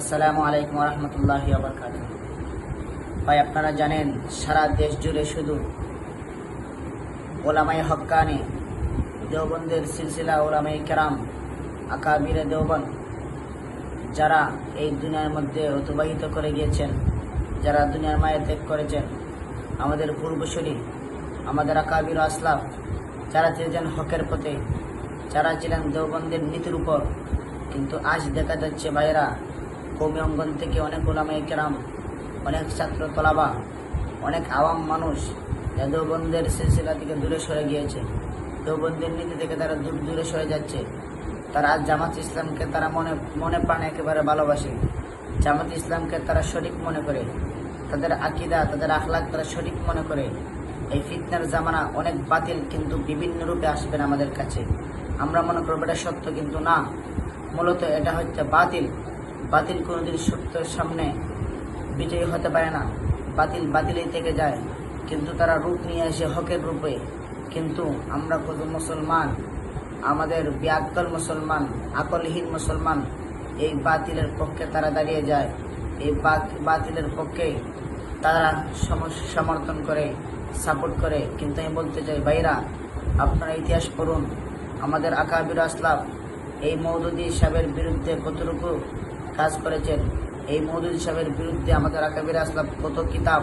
আসসালামু আলাইকুম রহমতুল্লাহি ওয়া বারাকাতুহু। ভাই, আপনারা জানেন সারা দেশ জুড়ে শুধু ওলামায়ে হক্কানি দেওবন্দের সিলসিলা ওলামায়ে কেরাম আকাবিরে দেওবন্দ যারা এই দুনিয়ার মধ্যে অতিবাহিত করে গিয়েছেন, যারা দুনিয়ার মায়া ত্যাগ করেছেন, আমাদের পূর্বসূরি, আমাদের আকাবির আসলাফ, যারা ছিলেন হকের পথে, যারা ছিলেন দেওবন্দের নীতির উপর। কিন্তু আজ দেখা যাচ্ছে ভাইয়েরা, কওমি অঙ্গন থেকে অনেক ওলামায়ে কেরাম, অনেক ছাত্র তলাবা, অনেক আওয়াম মানুষ দেওবন্দের সিলসিলা থেকে দূরে সরে গিয়েছে। দেওবন্দের নীতি থেকে তারা দূরে সরে যাচ্ছে। তারা আজ জামাত ইসলামকে তারা মনে প্রাণে একেবারে ভালোবাসে। জামাত ইসলামকে তারা সঠিক মনে করে, তাদের আকিদা, তাদের আখলাক তারা সঠিক মনে করে। এই ফিতনার জামানা অনেক বাতিল কিন্তু বিভিন্ন রূপে আসবেন আমাদের কাছে। আমরা মনে করবো এটা সত্য, কিন্তু না, মূলত এটা হচ্ছে বাতিল। বাতিল কোনোদিন সত্যের সামনে বিজয়ী হতে পারে না। বাতিল বাতিলই থেকে যায়, কিন্তু তারা রূপ নিয়ে আসে হকের রূপে। কিন্তু আমরা কত মুসলমান, আমাদের ব্যাকল মুসলমান, আকলহীন মুসলমান, এই বাতিলের পক্ষে তারা দাঁড়িয়ে যায়। এই বাতিলের পক্ষে তারা সমর্থন করে, সাপোর্ট করে। কিন্তু আমি বলতে চাই ভাইরা, আপনারা ইতিহাস পড়ুন। আমাদের আকাবির আসলাফ এই মওদুদী সাহেবের বিরুদ্ধে কতটুকু কাজ করেছেন। এই মওদুদী সাহেবের বিরুদ্ধে আমাদের আকাবির আসলাফ কত কিতাব,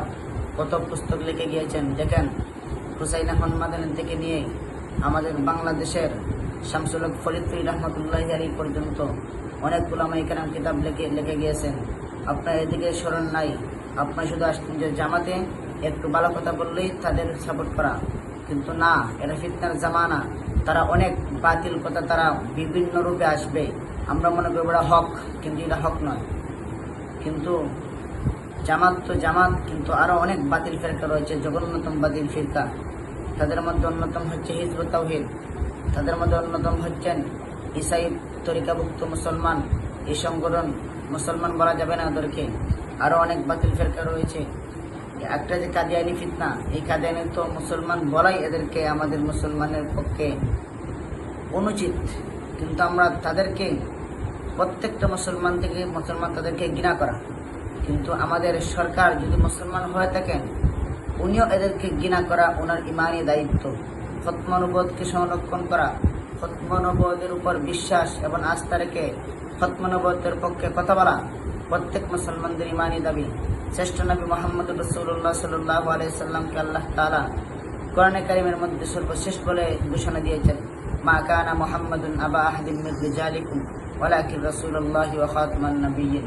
কত পুস্তক লিখে গিয়েছেন। দেখেন, হুসাইন আহমদ মাদানী থেকে নিয়ে আমাদের বাংলাদেশের শামসুল হক ফরিদপুরি রহমতুল্লাহি আলাইহি পর্যন্ত অনেক উলামায়ে কেরাম কিতাব লিখে গিয়েছেন। আপনার এদিকে স্মরণ নাই, আপনার শুধু আসছেন যে জামাতে একটু ভালো কথা বললেই তাদের সাপোর্ট করা। কিন্তু না, এটা ফিতনার জামানা। তারা অনেক বাতিল কথা তারা বিভিন্ন রূপে আসবে। আমরা মনে করি এটা হক, কিন্তু এটা হক নয়। কিন্তু জামাত তো জামাত, কিন্তু আরো অনেক বাতিল ফিরকা রয়েছে, জঘন্যতম বাতিল ফিরকা। তাদের মধ্যে অন্যতম হচ্ছে হিজবুত তাওহীদ, তাদের মধ্যে অন্যতম হচ্ছেন ইসাই তরিকাভুক্ত মুসলমান। এই সংগঠন মুসলমান বলা যাবে না ওদেরকে। আরো অনেক বাতিল ফিরকা রয়েছে। একটা যে কাদিয়ানি ফিতনা, এই কাদিয়ানি তো মুসলমান বলাই এদেরকে আমাদের মুসলমানের পক্ষে অনুচিত। কিন্তু আমরা তাদেরকে, প্রত্যেকটা মুসলমান তাদেরকে ঘৃণা করা। কিন্তু আমাদের সরকার যদি মুসলমান হয়ে থাকেন, উনিও এদেরকে ঘৃণা করা ওনার ইমানি দায়িত্ব। খতমানুবুওতকে সংরক্ষণ করা, খতমানুবুওতের উপর বিশ্বাস এবং আস্থা রেখে খতমানুবুওতের পক্ষে কথা বলা প্রত্যেক মুসলমানদের ইমানি দাবি। শ্রেষ্ঠ নবী মুহাম্মদ রাসূলুল্লাহ সাল্লাল্লাহু আলাইহি সাল্লামকে আল্লাহ তাআলা কোরআনে কারীমের মধ্যে সর্বশেষ বলে ঘোষণা দিয়েছেন, মা কানা মুহাম্মাদুন আবা আহাদিন মির রিজালিকুম ওয়ালাকিন রাসূলুল্লাহি ওয়া খাতামান নাবিয়্যিন।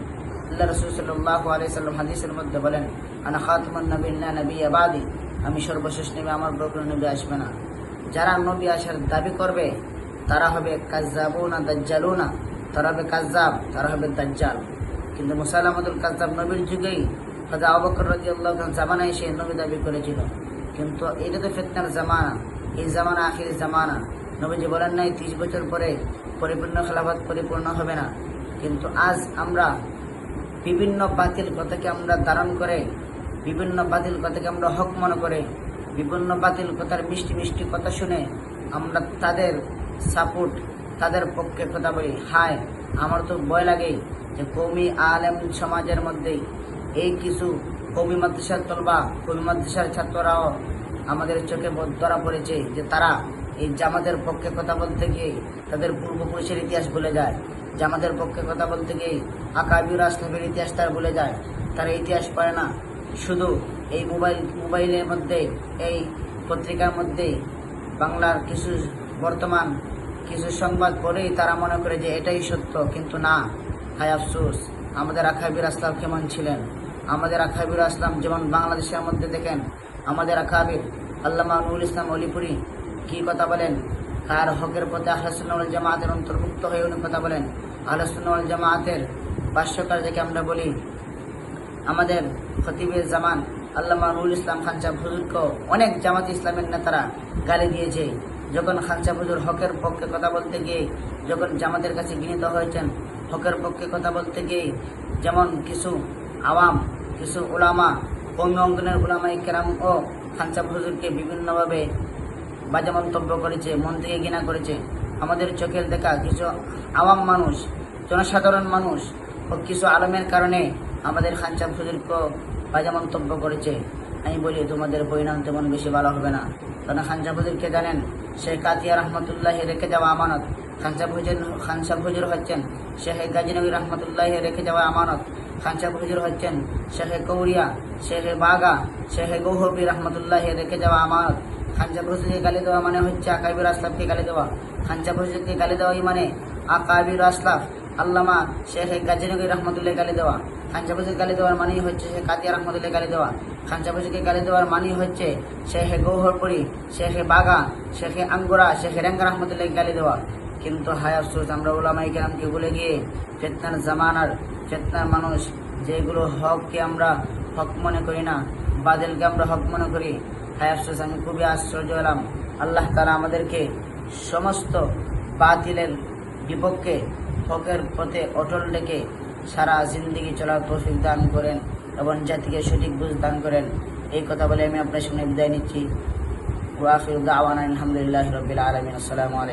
আল্লাহ রাসূল সাল্লাল্লাহু আলাইহি সাল্লাম হাদিসের মধ্যে বলেন, আনা খাতামান নাবিয়্যিন লা নাবিয়্যা বাদি, আমি সর্বশেষ নবী, আমার পর কোনো নবী আসবে না। যারা নবী আসার দাবি করবে তারা হবে কাজ্জাবুনা দাজ্জালুনা, তারা হবে কাজ্জাব, তারা হবে দাজ্জাল। কিন্তু মুসাইলামাতুল কাজ্জাব নবীর যুগেই হযরত আবু বকর রাদিয়াল্লাহু তাআলা জামানায় সে নবী দাবি করেছিল। কিন্তু এটা তো ফিতনার জামানা, এই জামানা আখির জামানা। নবীজি বলেন নাই 30 বছর পরে পরিপূর্ণ খেলাফত পরিপূর্ণ হবে না। কিন্তু আজ আমরা বিভিন্ন বাতিল কথাকে আমরা ধারণ করে, বিভিন্ন বাতিল কথাকে আমরা হক মনে করে, বিভিন্ন বাতিল কথার মিষ্টি মিষ্টি কথা শুনে আমরা তাদের সাপোর্ট, তাদের পক্ষে কথা বলি। হায়, আমার তো ভয় লাগে যে কওমি আলেম সমাজের মধ্যে এই কিছু কওমি মাদ্রাসার তলবা, কওমি মাদ্রাসার ছাত্ররাও আমাদের চোখে ধরা পড়েছে যে তারা এই জামাতের পক্ষে কথা বলতে গিয়ে তাদের পূর্বপুরুষের ইতিহাস ভুলে যায়। জামাতের পক্ষে কথা বলতে গিয়ে আকাবির আসলাফের ইতিহাস তারা ভুলে যায়। তারা ইতিহাস পড়ে না, শুধু এই মোবাইলের মধ্যে, এই পত্রিকার মধ্যে বাংলার কিছু বর্তমান কিছু সংবাদ পড়েই তারা মনে করে যে এটাই সত্য। কিন্তু না, হায় আফসোস, আমাদের আকাবির আসলাফ কেমন ছিলেন। আমাদের আকাবির আসলাম যেমন বাংলাদেশের মধ্যে দেখেন, আমাদের আকাবির আল্লামা নুরুল ইসলাম অলিপুরি কি কথা বলেন, কার হকের পথে আহলে সুন্নাহ ওয়াল জামাতের অন্তর্ভুক্ত হয়ে উনি কথা বলেন। আহলে সুন্নাহ ওয়াল জামাতের ভাষ্যকার থেকে আমরা বলি, আমাদের খতিবে জামান আল্লামা নুরুল ইসলাম খান সাহেব হুজুরকেও অনেক জামাত ইসলামের নেতারা গালি দিয়েছে। যখন খান সাহেব হুজুর হকের পক্ষে কথা বলতে গিয়ে যখন জামাতের কাছে গৃহীত হয়েছেন, হকের পক্ষে কথা বলতে গিয়ে যেমন কিছু আওয়াম, কিছু উলামা, কওমি অঙ্গনের উলামায়ে কেরাম ও খান সাহেব হুজুরকে বিভিন্নভাবে বাজে মন্তব্য করেছে, মন থেকে ঘৃণা করেছে। আমাদের চোখের দেখা কিছু আওয়াম মানুষ, জনসাধারণ মানুষ ও কিছু আলমের কারণে আমাদের খানসাব হুজুরকে বাজে মন্তব্য করেছে। আমি বলি তোমাদের পরিণাম তেমন বেশি ভালো হবে না, কারণ খানসাব হুজুরকে জানেন শেখ আতিয়া রহমতুল্লাহ রেখে যাওয়া আমানত। খানসাব হুজুর হচ্ছেন শেখ গাজীনবী রহমতুল্লাহ রেখে যাওয়া আমানত। খানসাব হুজুর হচ্ছেন শেখ কৌরিয়া, শেখ বাগা, শেখ গৌহবী রহমতুল্লাহ রেখে যাওয়া আমানত। খানসাব হুজুরকে গালি দেওয়া মানে হচ্ছে আকাবির আসলাফকে গালি দেওয়া। খানসাব হুজুরকে গালি দেওয়াই মানে আকাবির আসলাফ আল্লামা শেখ গাজীনবী রহমতুল্লাহ গালি দেওয়া। খানসাব হুজুরকে গালি দেওয়ার মানেই হচ্ছে শেখ আতিয়া রহমতুল্লাহ গালি দেওয়া। খানসাব হুজুরকে গালি দেওয়ার মানেই হচ্ছে শেখ গৌহরপুরি, শেখ বাগা, শেখ আঙ্গুরা, শেখ রেঙ্গা রহমতুল্লাহ গালি দেওয়া। কিন্তু হায় আফসোস, আমরা উলামায়ে কেরামকে ভুলে গিয়ে ফিতনার জামানার ফিতনার মানুষ, যেগুলো হককে আমরা হক মনে করি না, বাতিলকে আমরা হক মনে করি। হায় আফসোস, আমি খুবই আশ্চর্য হলাম। আল্লাহ তাআলা আমাদেরকে সমস্ত বাতিলের বিপক্ষে হকের পথে অটল রেখে সারা জিন্দেগি চলার তৌফিক দান করেন এবং জাতিকে সঠিক বুঝ দান করেন। এই কথা বলে আমি আপনার সামনে বিদায় নিচ্ছি। ওয়া আখিরু দাওয়ানা আলহামদুলিল্লাহি রাব্বিল আলামিন। আসসালামু আলাইকুম।